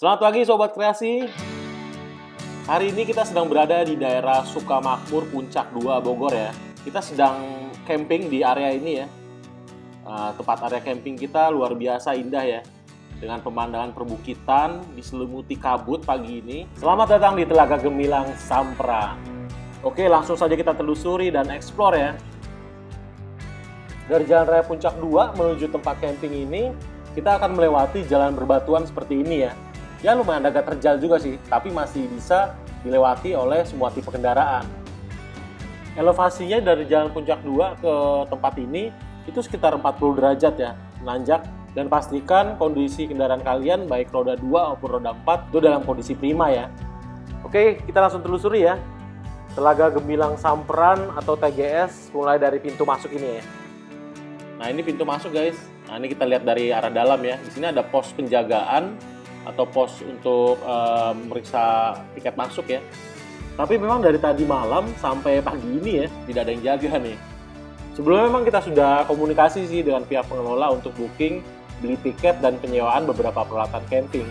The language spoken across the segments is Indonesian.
Selamat pagi Sobat Kreasi. Hari ini kita sedang berada di daerah Sukamakmur, Puncak 2, Bogor ya. Kita sedang camping di area ini ya. Tempat area camping kita luar biasa indah ya. Dengan pemandangan perbukitan, diselimuti kabut pagi ini. Selamat datang di Telaga Gemilang Sampran. Oke, langsung saja kita telusuri dan explore ya. Dari Jalan Raya Puncak 2 menuju tempat camping ini, kita akan melewati jalan berbatuan seperti ini ya. Ya lumayan agak terjal juga sih, tapi masih bisa dilewati oleh semua tipe kendaraan. Elevasinya dari Jalan Puncak 2 ke tempat ini itu sekitar 40 derajat ya, menanjak. Dan pastikan kondisi kendaraan kalian baik roda 2 maupun roda 4 itu dalam kondisi prima ya. Oke, kita langsung telusuri ya. Telaga Gemilang Sampran atau TGS mulai dari pintu masuk ini ya. Nah, ini pintu masuk guys. Nah, ini kita lihat dari arah dalam ya. Di sini ada pos penjagaan atau pos untuk memeriksa tiket masuk ya. Tapi memang dari tadi malam sampai pagi ini ya, tidak ada yang jaga nih. Sebelumnya memang kita sudah komunikasi sih dengan pihak pengelola untuk booking, beli tiket, dan penyewaan beberapa peralatan camping.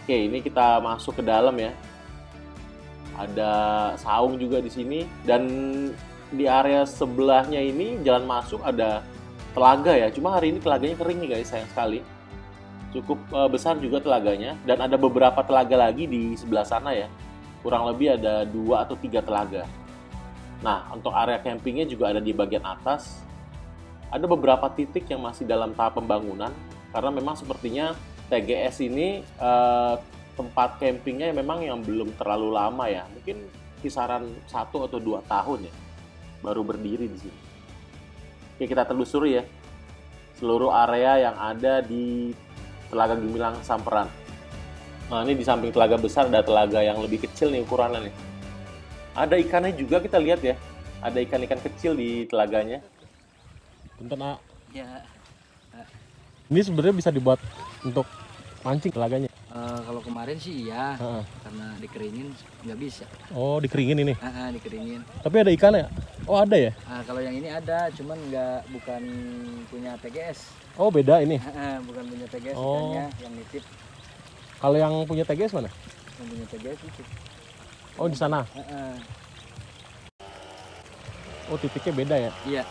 Oke, ini kita masuk ke dalam ya. Ada saung juga di sini, dan di area sebelahnya ini jalan masuk ada telaga ya. Cuma hari ini telaganya kering nih guys, sayang sekali. Cukup besar juga telaganya, dan ada beberapa telaga lagi di sebelah sana ya. Kurang lebih ada 2 atau 3 telaga. Nah, untuk area campingnya juga ada di bagian atas. Ada beberapa titik yang masih dalam tahap pembangunan, karena memang sepertinya TGS ini tempat campingnya memang yang belum terlalu lama ya. Mungkin kisaran 1 atau 2 tahun ya, baru berdiri di sini. Oke, kita telusuri ya seluruh area yang ada di Telaga Gemilang Sampran. Nah, ini di samping telaga besar ada telaga yang lebih kecil nih ukurannya nih. Ada ikannya juga kita lihat ya. Ada ikan-ikan kecil di telaganya. Punten, A. Ya. Ini sebenarnya bisa dibuat untuk mancing telaganya. Kalau kemarin sih iya, karena dikeringin nggak bisa. Oh, dikeringin ini. Dikeringin. Tapi ada ikannya? Oh, ada ya? Kalau yang ini ada, cuman bukan punya TGS. Oh, beda ini. Bukan punya TGS, Oh. ikannya yang nitip. Kalau yang punya TGS mana? Yang punya TGS itu. Oh, di sana. Oh, titiknya beda ya? Iya.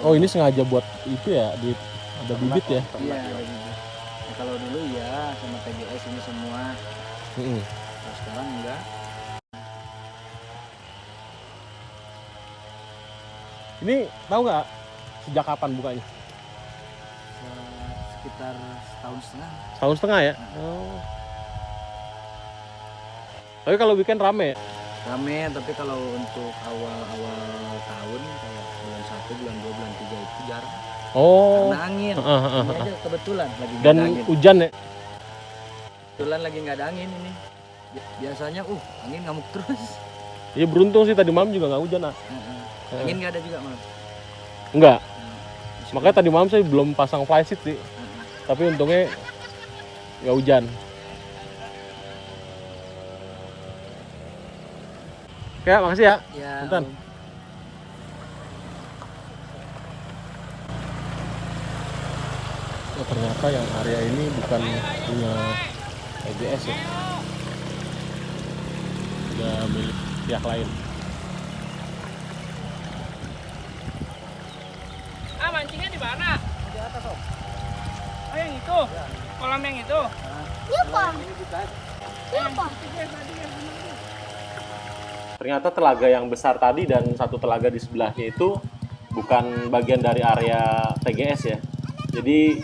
Oh, ini sengaja buat itu ya, ada bibit ya? Iya, ada bibit. Nah, kalau dulu ya sama TGS ini semua. Kalau sekarang enggak. Ini tahu nggak sejak kapan bukanya? Sekitar setahun setengah. Setahun setengah ya? Oh. Tapi kalau weekend rame ya? Rame, tapi kalau untuk awal-awal tahun kayak bulan 1, bulan 2, bulan 3 itu jarang. Oh. Karena angin. Ini aja kebetulan lagi nggak Dan ada angin. hujan ya? Kebetulan lagi nggak ada angin ini. Biasanya angin ngamuk terus. Iya, beruntung sih tadi malam juga nggak hujan. Angin nggak ada juga malam. Enggak. Makanya tadi malam saya belum pasang flysheet sih. Tapi untungnya nggak hujan. Oke, makasih ya. Ya. Punten. Oh, ternyata yang area ini bukan punya TGS ya. Udah milik pihak lain. Mancingnya di mana? Di atas, Om. Oh, yang itu? Ya. Kolam yang itu? Iya, Pak. Iya, Pak. Ternyata telaga yang besar tadi dan satu telaga di sebelahnya itu bukan bagian dari area TGS ya. Jadi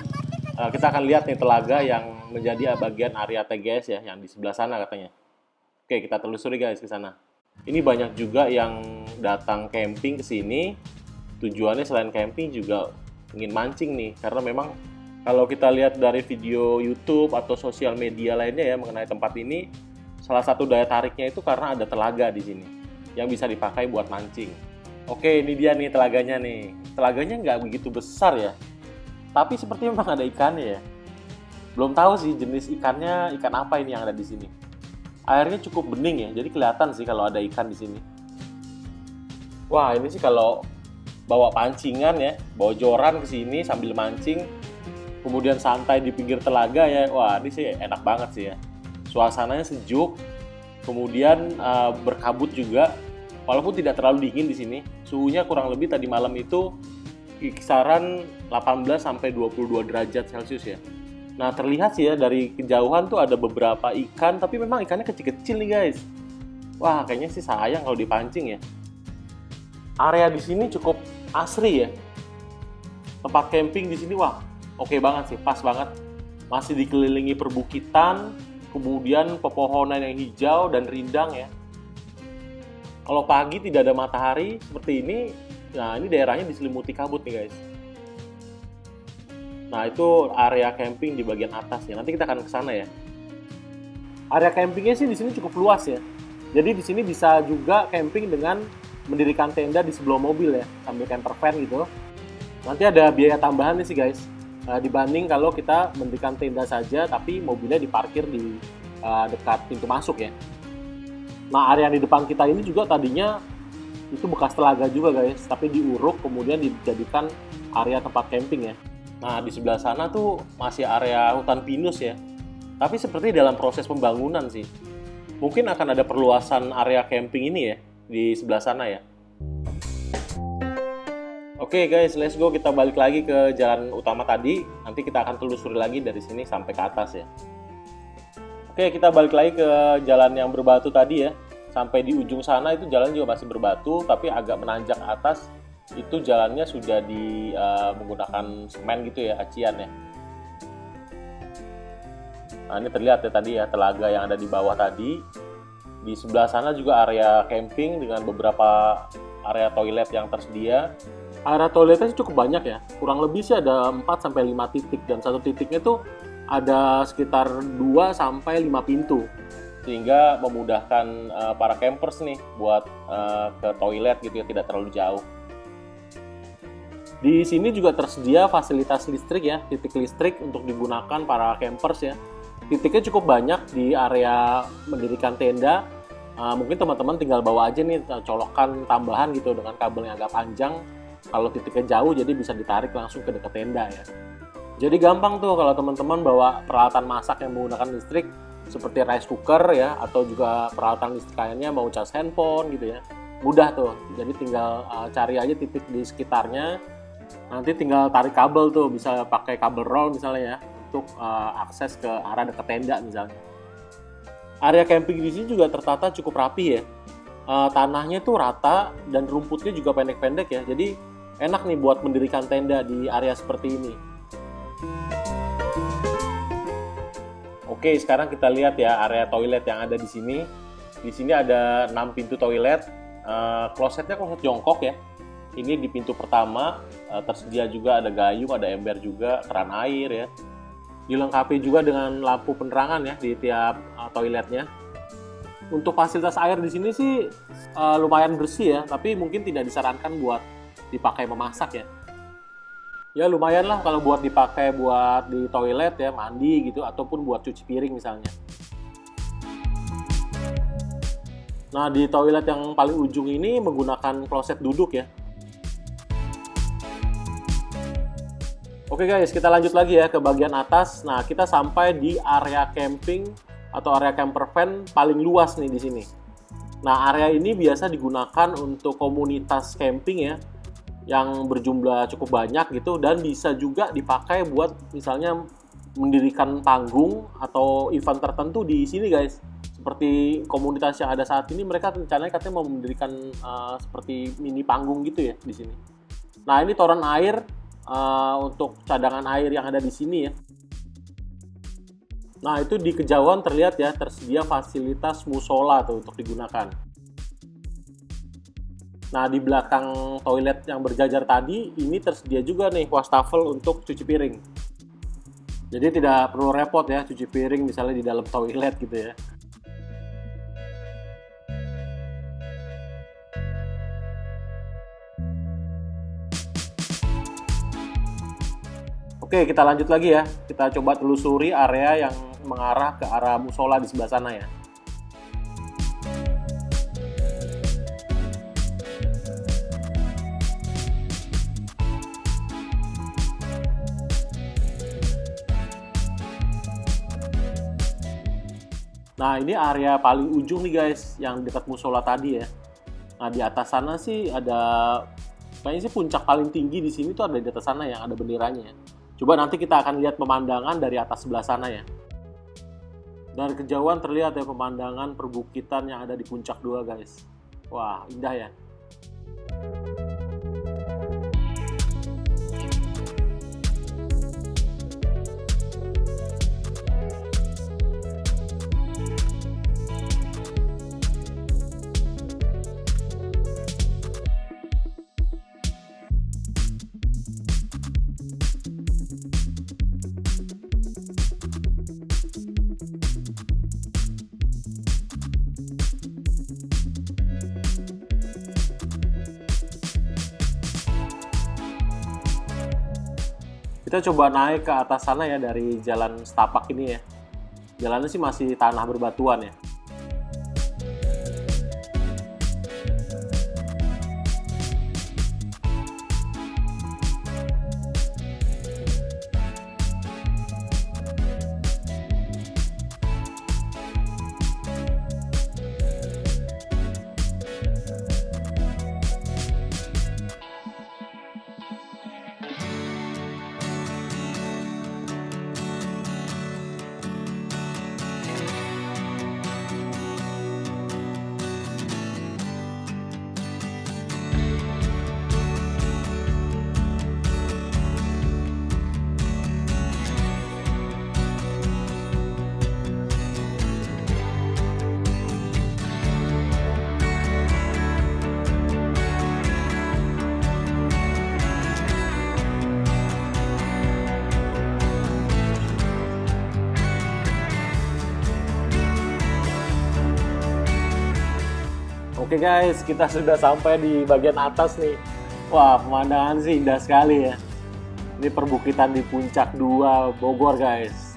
kita akan lihat nih telaga yang menjadi bagian area TGS ya, yang di sebelah sana katanya. Oke, kita telusuri guys ke sana. Ini banyak juga yang datang camping ke sini. Tujuannya selain camping juga ingin mancing nih, karena memang kalau kita lihat dari video YouTube atau sosial media lainnya ya mengenai tempat ini, salah satu daya tariknya itu karena ada telaga di sini yang bisa dipakai buat mancing. Oke, ini dia nih telaganya nih. Telaganya nggak begitu besar ya, tapi sepertinya memang ada ikannya ya. Belum tahu sih jenis ikannya, ikan apa ini yang ada di sini. Airnya cukup bening ya, jadi kelihatan sih kalau ada ikan di sini. Wah, ini sih kalau bawa pancingan ya, bawa joran ke sini sambil mancing, kemudian santai di pinggir telaga ya. Wah, ini sih enak banget sih ya. Suasananya sejuk, kemudian berkabut juga. Walaupun tidak terlalu dingin di sini, suhunya kurang lebih tadi malam itu kisaran 18 sampai 22 derajat Celcius ya. Nah, terlihat sih ya dari kejauhan tuh ada beberapa ikan, tapi memang ikannya kecil-kecil nih guys. Wah, kayaknya sih sayang kalau dipancing ya. Area di sini cukup asri ya. Tempat camping di sini wah, oke banget sih, pas banget. Masih dikelilingi perbukitan, kemudian pepohonan yang hijau dan rindang ya. Kalau pagi tidak ada matahari seperti ini, nah ini daerahnya diselimuti kabut nih guys. Nah itu area camping di bagian atas ya. Nanti kita akan ke sana ya. Area campingnya sih di sini cukup luas ya. Jadi di sini bisa juga camping dengan mendirikan tenda di sebelum mobil ya, sambil camper van gitu. Nanti ada biaya tambahan nih sih guys, dibanding kalau kita mendirikan tenda saja tapi mobilnya diparkir di dekat pintu masuk ya. Nah, area di depan kita ini juga tadinya itu bekas telaga juga guys, tapi diuruk kemudian dijadikan area tempat camping ya. Nah, di sebelah sana tuh masih area hutan pinus ya. Tapi seperti dalam proses pembangunan sih. Mungkin akan ada perluasan area camping ini ya di sebelah sana ya. Oke guys, let's go, kita balik lagi ke jalan utama tadi. Nanti kita akan telusuri lagi dari sini sampai ke atas ya. Oke, kita balik lagi ke jalan yang berbatu tadi ya. Sampai di ujung sana itu jalan juga masih berbatu, tapi agak menanjak atas. Itu jalannya sudah menggunakan semen gitu ya, acian ya. Nah, ini terlihat ya tadi ya, telaga yang ada di bawah tadi. Di sebelah sana juga area camping dengan beberapa area toilet yang tersedia. Area toiletnya cukup banyak ya. Kurang lebih sih ada 4-5 titik, dan satu titiknya tuh ada sekitar 2-5 pintu, sehingga memudahkan para campers nih buat ke toilet gitu ya, tidak terlalu jauh. Di sini juga tersedia fasilitas listrik ya, titik listrik untuk digunakan para campers ya. Titiknya cukup banyak di area mendirikan tenda. Mungkin teman-teman tinggal bawa aja nih colokan tambahan gitu dengan kabel yang agak panjang. Kalau titiknya jauh jadi bisa ditarik langsung ke dekat tenda ya. Jadi gampang tuh kalau teman-teman bawa peralatan masak yang menggunakan listrik seperti rice cooker ya, atau juga peralatan listrik lainnya, mau cas handphone gitu ya. Mudah tuh. Jadi tinggal cari aja titik di sekitarnya. Nanti tinggal tarik kabel tuh, bisa pakai kabel roll misalnya ya, untuk akses ke arah dekat tenda misalnya. Area camping di sini juga tertata cukup rapi ya. Tanahnya tuh rata dan rumputnya juga pendek-pendek ya. Jadi enak nih buat mendirikan tenda di area seperti ini. Oke, sekarang kita lihat ya area toilet yang ada di sini. Di sini ada 6 pintu toilet. Klosetnya kloset jongkok ya. Ini di pintu pertama tersedia juga ada gayung, ada ember juga, keran air ya. Dilengkapi juga dengan lampu penerangan ya di tiap toiletnya. Untuk fasilitas air di sini sih lumayan bersih ya, tapi mungkin tidak disarankan buat dipakai memasak ya. Ya lumayan lah kalau buat dipakai buat di toilet ya, mandi gitu, ataupun buat cuci piring misalnya. Nah, di toilet yang paling ujung ini menggunakan kloset duduk ya. Oke guys, kita lanjut lagi ya ke bagian atas. Nah, kita sampai di area camping atau area camper van paling luas nih di sini. Nah, area ini biasa digunakan untuk komunitas camping ya, yang berjumlah cukup banyak gitu, dan bisa juga dipakai buat misalnya mendirikan panggung atau event tertentu di sini guys. Seperti komunitas yang ada saat ini, mereka rencananya katanya mau mendirikan seperti mini panggung gitu ya di sini. Nah, ini toren air untuk cadangan air yang ada di sini ya. Nah, itu di kejauhan terlihat ya, tersedia fasilitas musola tuh untuk digunakan. Nah, di belakang toilet yang berjajar tadi, ini tersedia juga nih wastafel untuk cuci piring. Jadi tidak perlu repot ya cuci piring misalnya di dalam toilet gitu ya. Oke, kita lanjut lagi ya. Kita coba telusuri area yang mengarah ke arah musola di sebelah sana ya. Nah, ini area paling ujung nih guys, yang dekat musola tadi ya. Nah, di atas sana sih ada, kayaknya sih puncak paling tinggi di sini tuh ada di atas sana yang ada benderanya. Coba nanti kita akan lihat pemandangan dari atas sebelah sana ya. Dari kejauhan terlihat ya pemandangan perbukitan yang ada di puncak 2 guys. Wah, indah ya. Kita coba naik ke atas sana ya dari jalan setapak ini ya. Jalannya sih masih tanah berbatuan ya. Oke guys, kita sudah sampai di bagian atas nih. Wah, pemandangan sih indah sekali ya. Ini perbukitan di puncak 2 Bogor guys.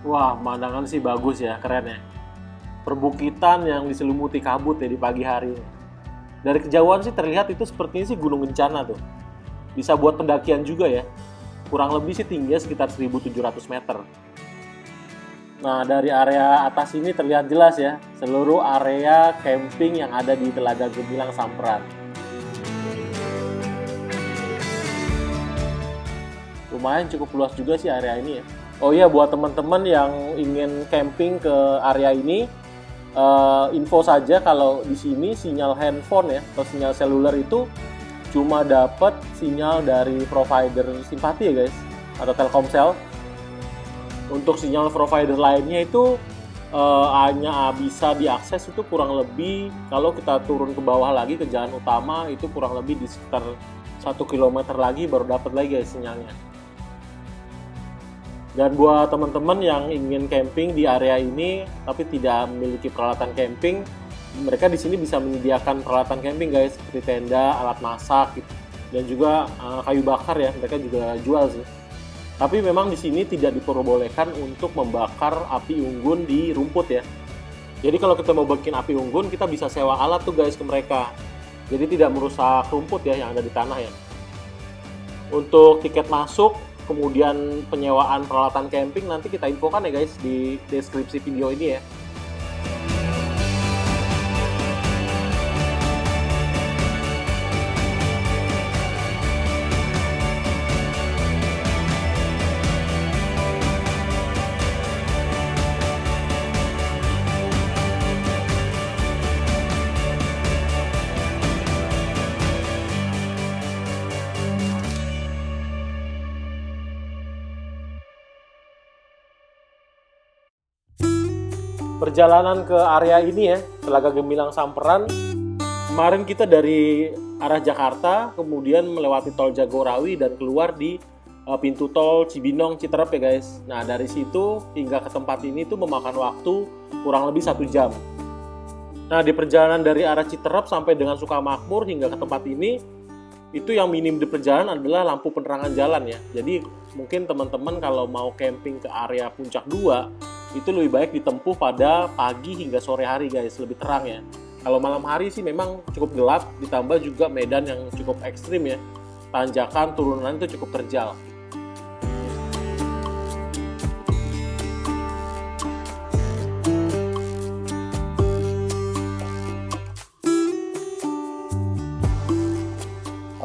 Wah, pemandangan sih bagus ya, keren ya. Perbukitan yang diselumuti kabut ya di pagi hari. Dari kejauhan sih terlihat itu sepertinya sih Gunung Kencana tuh. Bisa buat pendakian juga ya. Kurang lebih sih tingginya sekitar 1.700 meter. Nah, dari area atas ini terlihat jelas ya, seluruh area camping yang ada di Telaga Gemilang Sampran. Lumayan cukup luas juga sih area ini ya. Oh iya, buat teman-teman yang ingin camping ke area ini, info saja kalau di sini sinyal handphone ya, atau sinyal seluler itu cuma dapat sinyal dari provider Simpati ya guys, atau Telkomsel. Untuk sinyal provider lainnya itu hanya bisa diakses itu kurang lebih kalau kita turun ke bawah lagi ke jalan utama itu kurang lebih di sekitar 1 km lagi baru dapat lagi guys sinyalnya. Dan buat teman-teman yang ingin camping di area ini tapi tidak memiliki peralatan camping, mereka di sini bisa menyediakan peralatan camping guys, seperti tenda, alat masak gitu. Dan juga kayu bakar ya, mereka juga jual sih. Tapi memang di sini tidak diperbolehkan untuk membakar api unggun di rumput ya. Jadi kalau kita mau bikin api unggun, kita bisa sewa alat tuh guys ke mereka. Jadi tidak merusak rumput ya yang ada di tanah ya. Untuk tiket masuk, kemudian penyewaan peralatan camping nanti kita infokan ya guys di deskripsi video ini ya. Perjalanan ke area ini ya, Telaga Gemilang Sampran. Kemarin kita dari arah Jakarta, kemudian melewati tol Jagorawi dan keluar di pintu tol Cibinong Citerep ya guys. Nah dari situ hingga ke tempat ini tuh memakan waktu kurang lebih 1 jam. Nah di perjalanan dari arah Citerep sampai dengan Sukamakmur hingga ke tempat ini, itu yang minim di perjalanan adalah lampu penerangan jalan ya. Jadi mungkin teman-teman kalau mau camping ke area Puncak 2 itu lebih baik ditempuh pada pagi hingga sore hari guys, lebih terang ya. Kalau malam hari sih memang cukup gelap, ditambah juga medan yang cukup ekstrim ya. Tanjakan, turunan itu cukup terjal.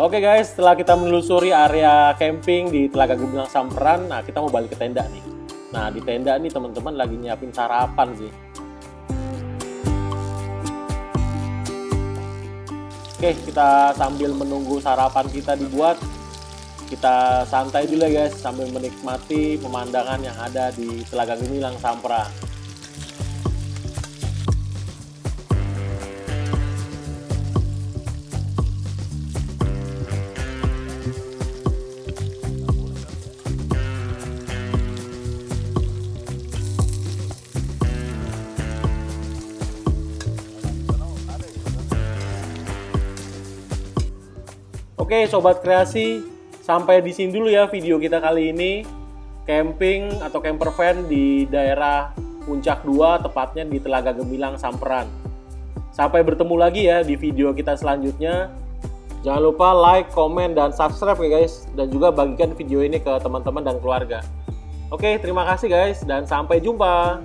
Oke guys, setelah kita menelusuri area camping di Telaga Gemilang Samperan, nah kita mau balik ke tenda nih. Nah di tenda nih teman-teman lagi nyiapin sarapan sih. Oke, kita sambil menunggu sarapan kita dibuat, kita santai dulu ya guys sambil menikmati pemandangan yang ada di Telaga Gemilang Samperan. Oke Sobat Kreasi, sampai di sini dulu ya video kita kali ini. Camping atau camper van di daerah Puncak 2, tepatnya di Telaga Gemilang Samperan. Sampai bertemu lagi ya di video kita selanjutnya. Jangan lupa like, komen, dan subscribe ya guys. Dan juga bagikan video ini ke teman-teman dan keluarga. Oke, terima kasih guys dan sampai jumpa.